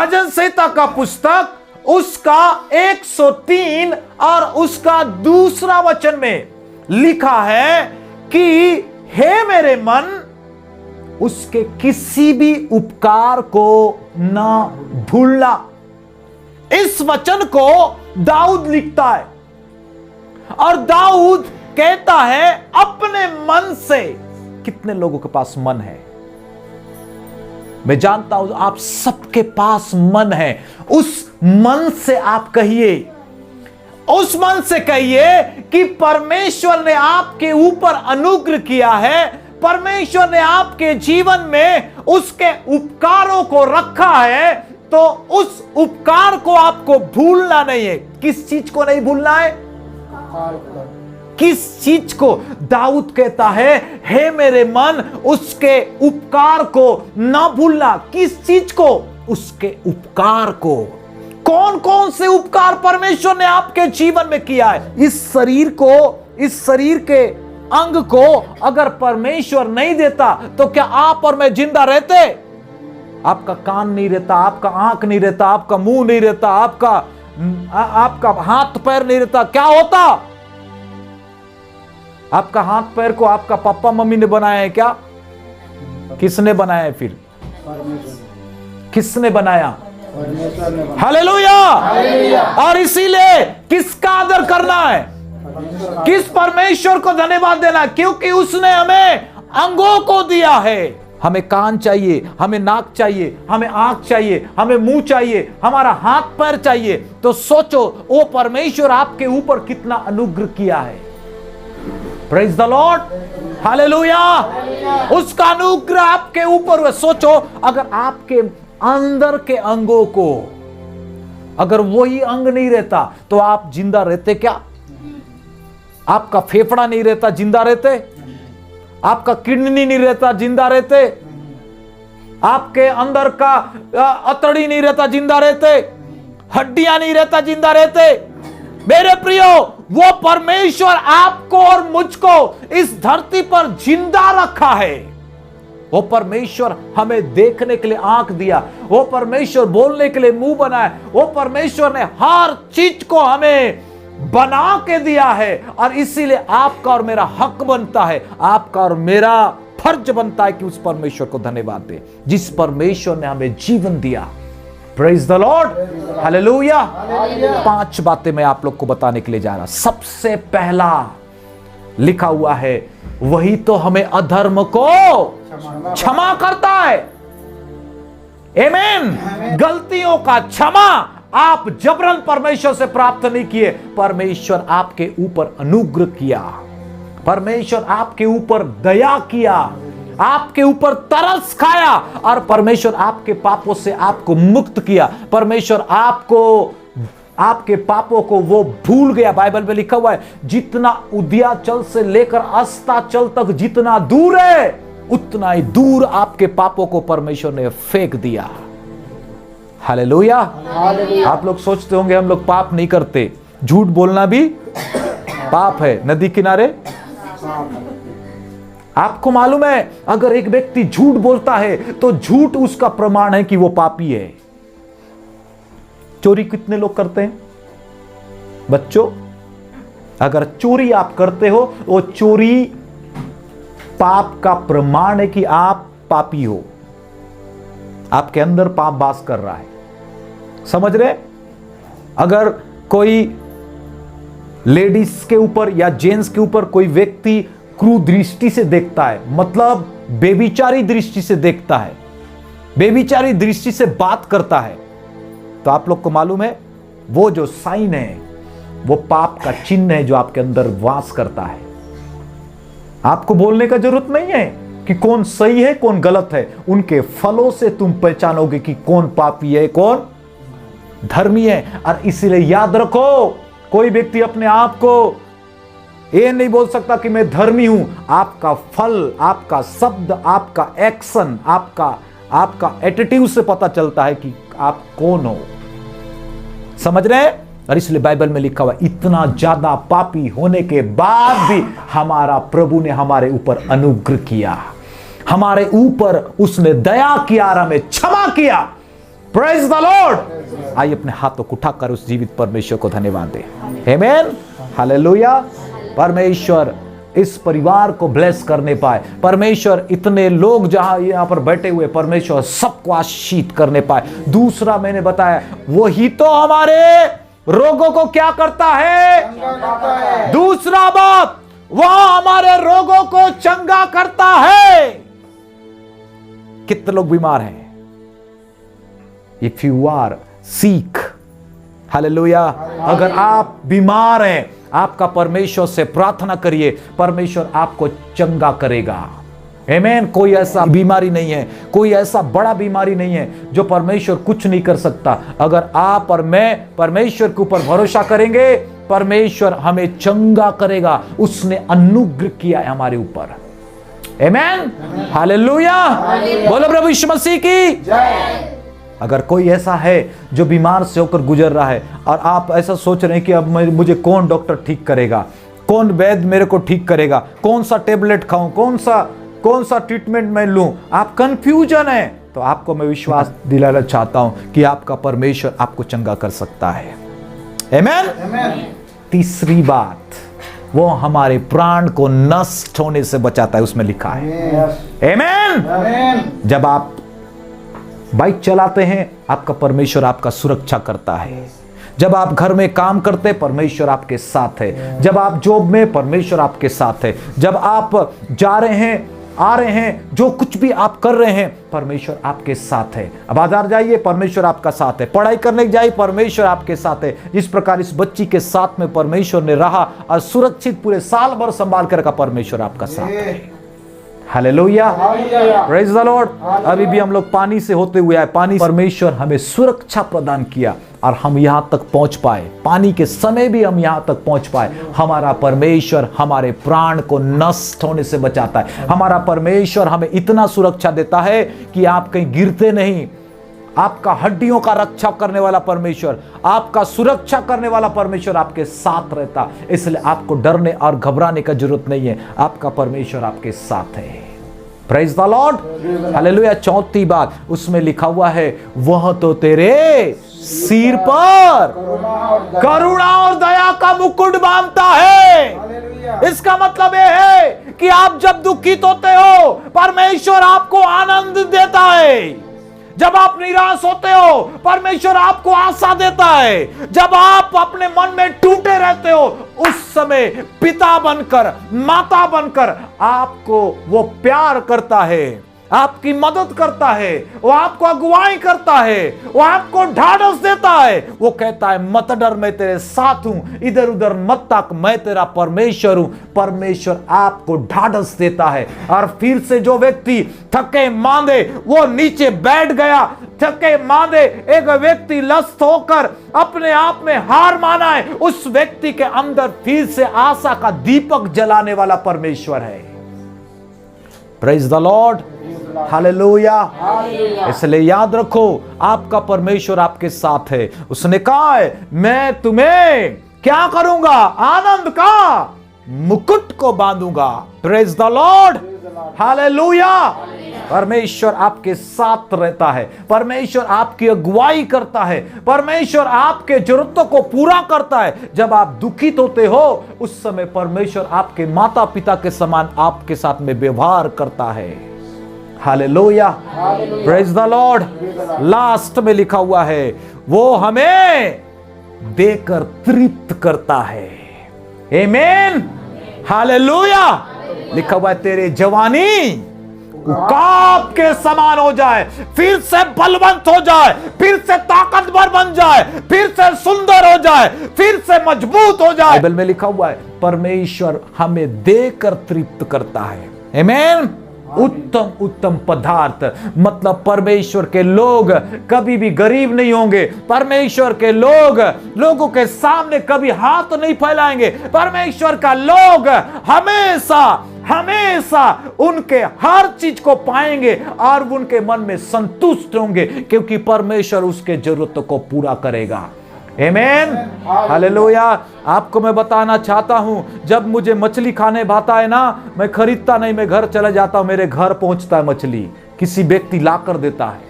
भजन संहिता का पुस्तक उसका 103 और उसका दूसरा वचन में लिखा है कि हे मेरे मन, उसके किसी भी उपकार को ना भूलना। इस वचन को दाऊद लिखता है और दाऊद कहता है अपने मन से। कितने लोगों के पास मन है? मैं जानता हूं आप सबके पास मन है। उस मन से आप कहिए, उस मन से कहिए कि परमेश्वर ने आपके ऊपर अनुग्रह किया है, परमेश्वर ने आपके जीवन में उसके उपकारों को रखा है, तो उस उपकार को आपको भूलना नहीं है। किस चीज को नहीं भूलना है? किस चीज को? दाऊद कहता है हे मेरे मन, उसके उपकार को ना भूलना। किस चीज को? उसके उपकार को। कौन कौन से उपकार परमेश्वर ने आपके जीवन में किया है? इस शरीर को, इस शरीर के अंग को अगर परमेश्वर नहीं देता तो क्या आप और मैं जिंदा रहते? आपका कान नहीं रहता, आपका आंख नहीं रहता, आपका मुंह नहीं रहता, आपका हाथ पैर नहीं रहता, क्या होता? आपका हाथ पैर को आपका पापा मम्मी ने बनाया है क्या? किसने बनाया है? फिर किसने बनाया? हालेलुया। और इसीलिए किसका आदर करना है? किस परमेश्वर को धन्यवाद देना? क्योंकि उसने हमें अंगों को दिया है। हमें कान चाहिए, हमें नाक चाहिए, हमें आंख चाहिए, हमें मुंह चाहिए, हमारा हाथ पैर चाहिए। तो सोचो वो परमेश्वर आपके ऊपर कितना अनुग्रह किया है। Praise the lord, hallelujah. उसका अनुग्रह आपके ऊपर हुआ। सोचो अगर आपके अंदर के अंगों को अगर वही अंग नहीं रहता तो आप जिंदा रहते क्या? आपका फेफड़ा नहीं रहता, जिंदा रहते? आपका किडनी नहीं रहता, जिंदा रहते? आपके अंदर का अतड़ी नहीं रहता, जिंदा रहते? हड्डियां नहीं रहता, जिंदा रहते? मेरे प्रियो, वो परमेश्वर आपको और मुझको इस धरती पर जिंदा रखा है। वो परमेश्वर हमें देखने के लिए आंख दिया, वो परमेश्वर बोलने के लिए मुंह बनाया, वो परमेश्वर ने हर चीज को हमें बना के दिया है। और इसीलिए आपका और मेरा हक बनता है, आपका और मेरा फर्ज बनता है कि उस परमेश्वर को धन्यवाद दे जिस परमेश्वर ने हमें जीवन दिया। Praise the lord, hallelujah. 5 बातें मैं आप लोग को बताने के लिए जा रहा। सबसे पहला लिखा हुआ है, वही तो हमें अधर्म को क्षमा करता है। आमीन। गलतियों का क्षमा आप जबरन परमेश्वर से प्राप्त नहीं किए, परमेश्वर आपके ऊपर अनुग्रह किया, परमेश्वर आपके ऊपर दया किया, आपके ऊपर तरस खाया और परमेश्वर आपके पापों से आपको मुक्त किया। परमेश्वर आपके पापों को वो भूल गया। बाइबल में लिखा हुआ है जितना उदयाचल से लेकर अस्ताचल तक जितना दूर है उतना ही दूर आपके पापों को परमेश्वर ने फेंक दिया। हालेलुया। आप लोग सोचते होंगे हम लोग पाप नहीं करते, झूठ बोलना भी पाप है। नदी किनारे आपको मालूम है अगर एक व्यक्ति झूठ बोलता है तो झूठ उसका प्रमाण है कि वो पापी है। चोरी कितने लोग करते हैं? बच्चों, अगर चोरी आप करते हो वो चोरी पाप का प्रमाण है कि आप पापी हो, आपके अंदर पाप वास कर रहा है। समझ रहे? अगर कोई लेडीज के ऊपर या जेंट्स के ऊपर कोई व्यक्ति क्रूर दृष्टि से देखता है, मतलब बेविचारी दृष्टि से देखता है, बेविचारी दृष्टि से बात करता है, तो आप लोग को मालूम है वो जो साइन है वो पाप का चिन्ह है जो आपके अंदर वास करता है। आपको बोलने का जरूरत नहीं है कि कौन सही है कौन गलत है, उनके फलों से तुम पहचानोगे कि कौन पापी है कौन धर्मी है। और इसीलिए याद रखो, कोई व्यक्ति अपने आप को ये नहीं बोल सकता कि मैं धर्मी हूं। आपका फल, आपका शब्द, आपका एक्शन, आपका एटीट्यूड से पता चलता है कि आप कौन हो। समझ रहे हैं? और इसलिए बाइबल में लिखा हुआ इतना ज्यादा पापी होने के बाद भी हमारा प्रभु ने हमारे ऊपर अनुग्रह किया, हमारे ऊपर उसने दया किया और हमें क्षमा किया। Praise the Lord. आइए अपने हाथों को उठाकर उस जीवित परमेश्वर को धन्यवाद दें। आमेन, हालेलुया। परमेश्वर इस परिवार को ब्लेस करने पाए, परमेश्वर इतने लोग जहां यहां पर बैठे हुए, परमेश्वर सबको आशीष करने पाए। दूसरा मैंने बताया, वही तो हमारे रोगों को क्या करता है? दूसरा बात, वह हमारे रोगों को चंगा करता है। कितने लोग बीमार हैं? If you are sick, hallelujah, अगर आप बीमार हैं, आपका परमेश्वर से प्रार्थना करिए, परमेश्वर आपको चंगा करेगा। आमीन। कोई ऐसा बीमारी नहीं है, कोई ऐसा बड़ा बीमारी नहीं है जो परमेश्वर कुछ नहीं कर सकता। अगर आप और मैं परमेश्वर के ऊपर भरोसा करेंगे, परमेश्वर हमें चंगा करेगा। उसने अनुग्रह किया है हमारे ऊपर। आमीन, हालेलुया। बोलो प्रभु यीशु मसीह की जय। अगर कोई ऐसा है जो बीमार से होकर गुजर रहा है और आप ऐसा सोच रहे हैं कि अब मुझे कौन डॉक्टर ठीक करेगा, कौन वैद्य मेरे को ठीक करेगा, कौन सा टेबलेट खाऊं, कौन सा ट्रीटमेंट मैं लूं, आप कंफ्यूजन है, तो आपको मैं विश्वास दिलाना चाहता हूं कि आपका परमेश्वर आपको चंगा कर सकता है। आमीन। तीसरी बात, वो हमारे प्राण को नष्ट होने से बचाता है, उसमें लिखा है। आमीन। जब आप बाइक चलाते हैं, आपका परमेश्वर आपका सुरक्षा करता है। जब आप घर में काम करते, परमेश्वर आपके साथ है। जब आप जॉब में, परमेश्वर आपके साथ है। जब आप जा रहे हैं, आ रहे हैं, जो कुछ भी आप कर रहे हैं, परमेश्वर आपके साथ है। अब बाजार जाइए, परमेश्वर आपका साथ है। पढ़ाई करने जाइए, परमेश्वर आपके साथ है। जिस प्रकार इस बच्ची के साथ में परमेश्वर ने रहा और सुरक्षित पूरे साल भर संभाल कर रखा, परमेश्वर आपका साथ है। Hallelujah, praise the Lord. अभी भी हम लोग पानी से होते हुए आए, पानी परमेश्वर हमें सुरक्षा प्रदान किया और हम यहां तक पहुंच पाए। पानी के समय भी हम यहां तक पहुंच पाए। हमारा परमेश्वर हमारे प्राण को नष्ट होने से बचाता है। हमारा परमेश्वर हमें इतना सुरक्षा देता है कि आप कहीं गिरते नहीं। आपका हड्डियों का रक्षा करने वाला परमेश्वर, आपका सुरक्षा करने वाला परमेश्वर आपके साथ रहता, इसलिए आपको डरने और घबराने का जरूरत नहीं है। आपका परमेश्वर आपके साथ है। Praise the lord, hallelujah. चौथी बात, उसमें लिखा हुआ है, वह तो तेरे सिर पर करुणा और दया का मुकुट बांधता है। इसका मतलब यह है कि आप जब दुखित होते हो, परमेश्वर आपको आनंद देता है। जब आप निराश होते हो, परमेश्वर आपको आशा देता है। जब आप अपने मन में टूटे रहते हो, उस समय पिता बनकर, माता बनकर आपको वो प्यार करता है, आपकी मदद करता है, वो आपको अगुवाई करता है, वो आपको ढाढ़स देता है। वो कहता है, मत डर, मैं तेरे साथ हूं, इधर उधर मत ताक, मैं तेरा परमेश्वर हूं। परमेश्वर आपको ढाढ़स देता है। और फिर से जो व्यक्ति थके मांदे वो नीचे बैठ गया, थके मांदे एक व्यक्ति लस्त होकर अपने आप में हार माना है, उस व्यक्ति के अंदर फिर से आशा का दीपक जलाने वाला परमेश्वर है। Praise the lord, hallelujah. इसलिए याद रखो, आपका परमेश्वर आपके साथ है। उसने कहा है, मैं तुम्हें क्या करूंगा? आनंद का मुकुट को बांधूंगा। Praise the lord, hallelujah. परमेश्वर आपके साथ रहता है, परमेश्वर आपकी अगुवाई करता है, परमेश्वर आपके जरूरतों को पूरा करता है। जब आप दुखित होते हो, उस समय परमेश्वर आपके माता पिता के समान आपके साथ में व्यवहार करता है। Hallelujah, praise the Lord. Last में लिखा हुआ है, वो हमें देकर तृप्त करता है। आमीन, हालेलुया। लिखा हुआ है, तेरे जवानी उकाब के समान हो जाए, फिर से बलवंत हो जाए, फिर से ताकतवर बन जाए, फिर से सुंदर हो जाए, फिर से मजबूत हो जाए। बाइबल में लिखा हुआ है, परमेश्वर हमें देकर तृप्त करता है। आमीन। उत्तम उत्तम पदार्थ, मतलब परमेश्वर के लोग कभी भी गरीब नहीं होंगे। परमेश्वर के लोग लोगों के सामने कभी हाथ नहीं फैलाएंगे। परमेश्वर का लोग हमेशा हमेशा उनके हर चीज को पाएंगे और उनके मन में संतुष्ट होंगे, क्योंकि परमेश्वर उसके जरूरतों को पूरा करेगा। आमीन, हालेलुया। आपको मैं बताना चाहता हूं, जब मुझे मछली खाने भाता है ना, मैं खरीदता नहीं, मैं घर चला जाता हूं, मेरे घर पहुंचता है मछली, किसी व्यक्ति ला कर देता है।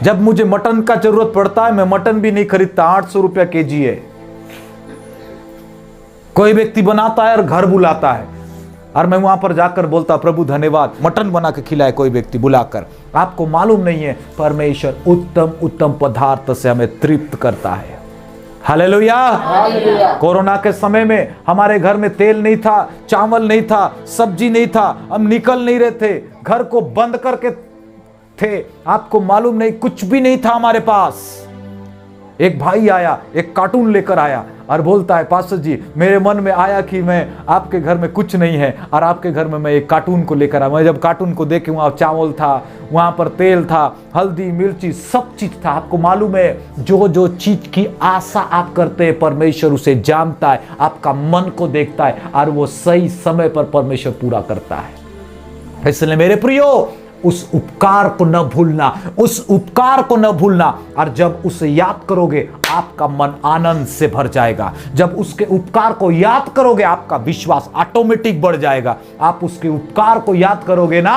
जब मुझे मटन का जरूरत पड़ता है, मैं मटन भी नहीं खरीदता, 800 रुपया केजी है। कोई व्यक्ति बनाता है और घर बुलाता है, और मैं वहां पर जाकर बोलता, प्रभु धन्यवाद, मटन बना के खिलाए कोई व्यक्ति बुलाकर। आपको मालूम नहीं है, परमेश्वर उत्तम उत्तम पदार्थ से हमें तृप्त करता है। हालेलुया। कोरोना के समय में हमारे घर में तेल नहीं था, चावल नहीं था, सब्जी नहीं था, हम निकल नहीं रहे थे, घर को बंद करके थे। आपको मालूम नहीं, कुछ भी नहीं था हमारे पास। एक भाई आया, एक कार्टून लेकर आया और बोलता है, पास्टर जी मेरे मन में आया कि मैं आपके घर में कुछ नहीं है और आपके घर में मैं एक कार्टून को लेकर आया। मैं जब कार्टून को देखे, वहाँ चावल था, वहाँ पर तेल था, हल्दी मिर्ची सब चीज था। आपको मालूम है, जो जो चीज की आशा आप करते हैं परमेश्वर उसे जानता है, आपका मन को देखता है और वो सही समय पर परमेश्वर पूरा करता है। इसलिए मेरे प्रियो, उस उपकार को न भूलना, उस उपकार को न भूलना। और जब उसे याद करोगे, आपका मन आनंद से भर जाएगा। जब उसके उपकार को याद करोगे, आपका विश्वास ऑटोमेटिक बढ़ जाएगा। आप उसके उपकार को याद करोगे ना,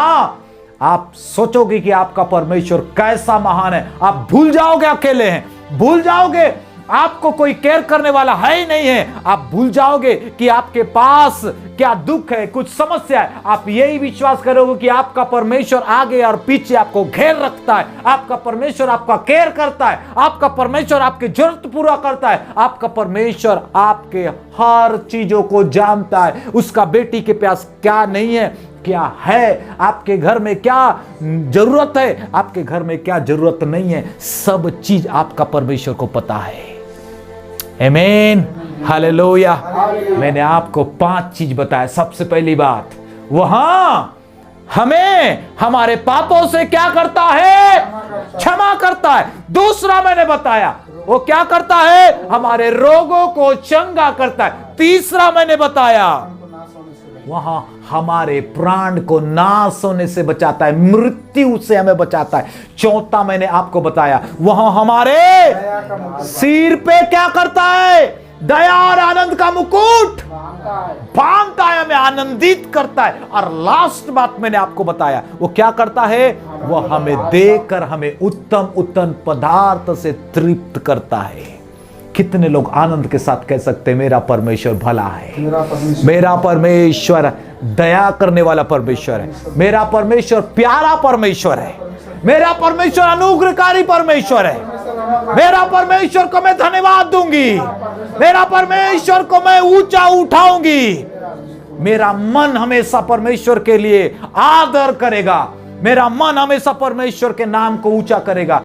आप सोचोगे कि आपका परमेश्वर कैसा महान है। आप भूल जाओगे अकेले हैं, भूल जाओगे आपको कोई केयर करने वाला है ही नहीं है। आप भूल जाओगे कि आपके पास क्या दुख है, कुछ समस्या है। आप यही विश्वास करोगे कि आपका परमेश्वर आगे और पीछे आपको घेर रखता है। आपका परमेश्वर आपका केयर करता है, आपका परमेश्वर आपकी जरूरत पूरा करता है, आपका परमेश्वर आपके हर चीजों को जानता है। उसका बेटी के पास क्या नहीं है, क्या है, आपके घर में क्या जरूरत है, आपके घर में क्या जरूरत नहीं है, सब चीज आपका परमेश्वर को पता है। आमीन, हालेलुया। मैंने आपको 5 चीज बताया। सबसे पहली बात, वहां हमें हमारे पापों से क्या करता है, क्षमा करता है। दूसरा मैंने बताया, वो क्या करता है, हमारे रोगों को चंगा करता है। तीसरा मैंने बताया, वहां हमारे प्राण को नाश होने से बचाता है, मृत्यु से हमें बचाता है। चौथा मैंने आपको बताया, वहां हमारे सिर पे क्या करता है, दया और आनंद का मुकुट बांधता है, हमें आनंदित करता है। और लास्ट बात मैंने आपको बताया, वो क्या करता है, वो हमें देकर हमें उत्तम उत्तम पदार्थ से तृप्त करता है। कितने लोग आनंद के साथ कह सकते हैं, मेरा परमेश्वर भला है, मेरा परमेश्वर दया करने वाला परमेश्वर है, मेरा परमेश्वर प्यारा परमेश्वर है, मेरा परमेश्वर अनुग्रहकारी परमेश्वर है, मेरा परमेश्वर को मैं धन्यवाद दूंगी, मेरा परमेश्वर को मैं ऊंचा उठाऊंगी। मेरा मन हमेशा परमेश्वर के लिए आदर करेगा, मेरा मन हमेशा परमेश्वर के नाम को ऊंचा करेगा।